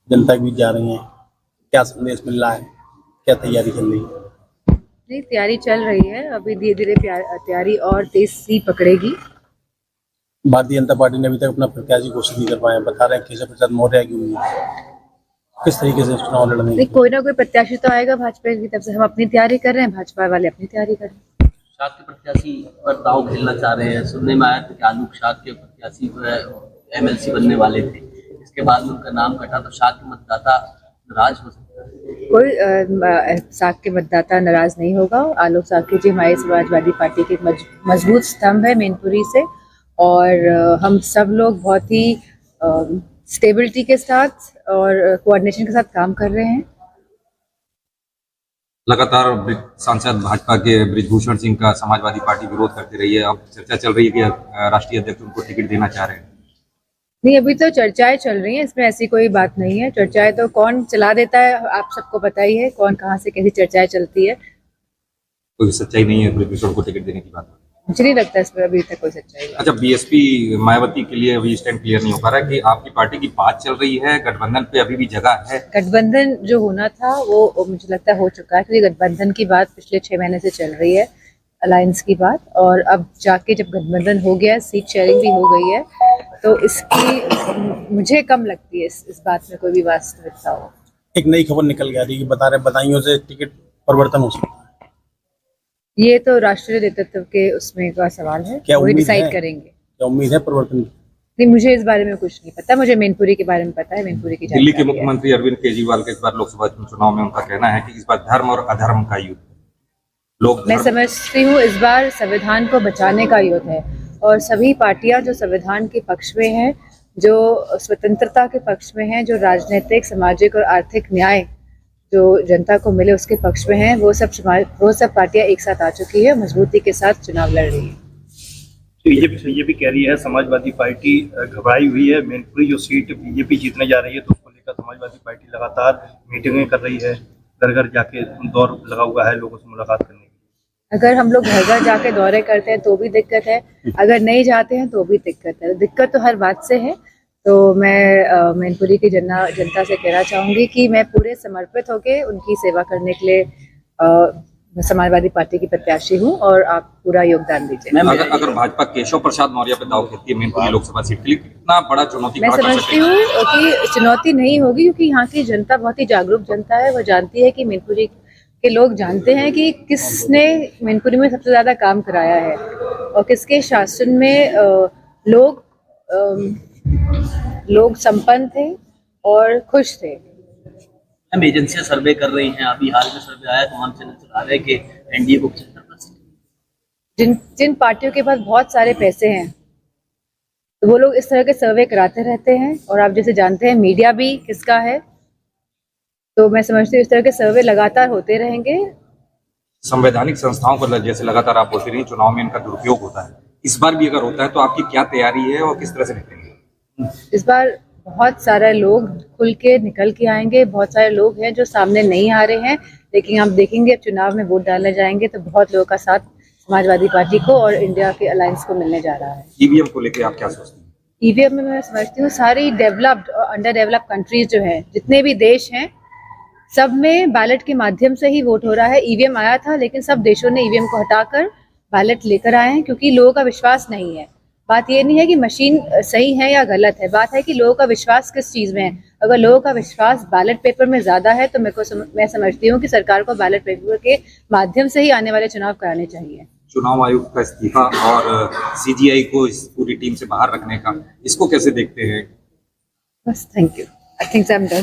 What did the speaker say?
जनता के बीच जा रही हैं, क्या संदेश मिल रहा है, क्या तैयारी चल रही है? नहीं, तैयारी चल रही है। अभी धीरे धीरे तैयारी और तेज सी पकड़ेगी। भारतीय जनता पार्टी ने अभी तक अपना प्रत्याशी घोषित नहीं कर पाए हैं, बता रहे हैं केशव प्रसाद मौर्य की उम्मीद। किस तरीके से चुनाव लड़ने नहीं, कोई ना कोई प्रत्याशी तो आएगा भाजपा की तरफ से। हम अपनी तैयारी कर रहे हैं, भाजपा वाले अपनी तैयारी कर रहे हैं। शाद के प्रत्याशी पर दाव खेलना चाह रहे हैं। सुनने में आया था कि आलू शाद के प्रत्याशी MLC बनने वाले थे, इसके बाद में उनका नाम कटा, तो शाद के मतदाता नाराज हो सकता है। कोई साग के मतदाता नाराज नहीं होगा। आलोक साग जी हमारे समाजवादी पार्टी के मजबूत स्तंभ है मैनपुरी से, और हम सब लोग बहुत ही स्टेबिलिटी के साथ और कोऑर्डिनेशन के साथ काम कर रहे हैं। लगातार सांसद भाजपा के बृजभूषण सिंह का समाजवादी पार्टी विरोध करती रही है। अब चर्चा चल रही है कि राष्ट्रीय अध्यक्ष उनको टिकट देना चाह रहे हैं। नहीं, अभी तो चर्चाएं चल रही हैं, इसमें ऐसी कोई बात नहीं है। चर्चाएं तो कौन चला देता है आप सबको पता ही है, कौन कहाँ से कैसी चर्चाएं चलती है। कोई सच्चाई नहीं है बृजभूषण को टिकट देने की बात। मुझे नहीं लगता इसमें अभी तक कोई सच्चाई है। अच्छा, बीएसपी मायावती के लिए अभी स्टैंड क्लियर नहीं हो पा रहा है कि आपकी पार्टी की बात चल रही है, गठबंधन पे अभी भी जगह है? गठबंधन जो होना था वो मुझे लगता है हो चुका है, क्योंकि गठबंधन की बात पिछले 6 महीने से चल रही है, अलायंस की बात। और अब जाके जब गठबंधन हो गया है, सीट शेयरिंग भी हो गई है, तो इसकी मुझे कम लगती है इस बात में कोई भी वास्तविकता हो। एक नई खबर निकल गया थी कि बता रहे बदायूं से टिकट परिवर्तन हो सकता है। ये तो राष्ट्रीय नेतृत्व के उसमें का सवाल है, क्या वही उम्मीद डिसाइड है? करेंगे। क्या उम्मीद है परिवर्तन? नहीं, मुझे इस बारे में कुछ नहीं पता। मुझे मैनपुरी के बारे में पता है, मैनपुरी की दिल्ली के जानकारी है। मुख्यमंत्री अरविंद केजरीवाल के इस बार लोकसभा चुनाव में उनका कहना है कि इस बार धर्म और अधर्म का युद्ध। लोग मैं समझती हूँ इस बार संविधान को बचाने का युद्ध है, और सभी पार्टियां जो संविधान के पक्ष में हैं, जो स्वतंत्रता के पक्ष में हैं, जो राजनीतिक, सामाजिक और आर्थिक न्याय जो जनता को मिले उसके पक्ष में हैं, वो सब पार्टियां एक साथ आ चुकी है, मजबूती के साथ चुनाव लड़ रही है। बीजेपी कह रही है समाजवादी पार्टी घबराई हुई है। मैनपुरी जो सीट बीजेपी जीतने जा रही है, तो उसको लेकर समाजवादी पार्टी लगातार मीटिंगें कर रही है, घर घर जाके दौर लगा हुआ है लोगों से मुलाकात करने के लिए। अगर हम लोग घर घर जाके दौरे करते हैं तो भी दिक्कत है, अगर नहीं जाते हैं तो भी दिक्कत है। दिक्कत तो हर बात से है। तो मैं मैनपुरी की जनता से कहना चाहूँगी कि मैं पूरे समर्पित होकर उनकी सेवा करने के लिए समाजवादी पार्टी की प्रत्याशी हूँ, और आप पूरा योगदान दीजिए। अगर भाजपा केशव प्रसाद मौर्य पे दाव खेलती है मैनपुरी लोकसभा सीट के लिए, कितना बड़ा चुनौती मैं समझती हूँ कि चुनौती नहीं होगी, क्योंकि यहाँ की जनता बहुत ही जागरूक जनता है। वो जानती है कि मैनपुरी के लोग जानते हैं कि किसने मैनपुरी में सबसे ज्यादा काम कराया है, और किसके शासन में लोग संपन्न थे और खुश थे। हम एजेंसियां सर्वे कर रही हैं। अभी हाल में सर्वे आया तो हम चैनल चला रहे हैं कि एनडीए को 75%। जिन पार्टियों के पास बहुत सारे पैसे हैं, तो वो लोग इस तरह के सर्वे कराते रहते हैं, और आप जैसे जानते हैं मीडिया भी किसका है। तो मैं समझती हूँ इस तरह के सर्वे लगातार होते रहेंगे। संवैधानिक संस्थाओं को जैसे लगातार आप बोलती रही, चुनाव में इनका दुरुपयोग होता है, इस बार भी अगर होता है तो आपकी क्या तैयारी है और किस तरह से निकलेंगे? इस बार बहुत सारे लोग खुल के निकल के आएंगे। बहुत सारे लोग हैं जो सामने नहीं आ रहे हैं, लेकिन आप देखेंगे चुनाव में वोट डालने जाएंगे तो बहुत लोगों का साथ समाजवादी पार्टी को और इंडिया के अलायंस को मिलने जा रहा है। ईवीएम को लेकर आप क्या सोचते हैं? ईवीएम में मैं समझती हूँ सारी डेवलप्ड और अंडर डेवलप्ड कंट्रीज जो हैं, जितने भी देश हैं, सब में बैलेट के माध्यम से ही वोट हो रहा है। ईवीएम आया था, लेकिन सब देशों ने ईवीएम को हटाकर बैलेट लेकर आए हैं, क्योंकि लोगों का विश्वास नहीं है। बात ये नहीं है कि मशीन सही है या गलत है, बात है कि लोगों का विश्वास किस चीज़ में है। अगर लोगों का विश्वास बैलेट पेपर में ज़्यादा है तो मैं समझती हूँ कि सरकार को बैलेट पेपर के माध्यम से ही आने वाले चुनाव कराने चाहिए। चुनाव आयोग का इस्तीफा और सीजीआई को इस पूरी टीम से बाहर रखने का, इसको कैसे देखते हैं? बस, thank you. I think I am done.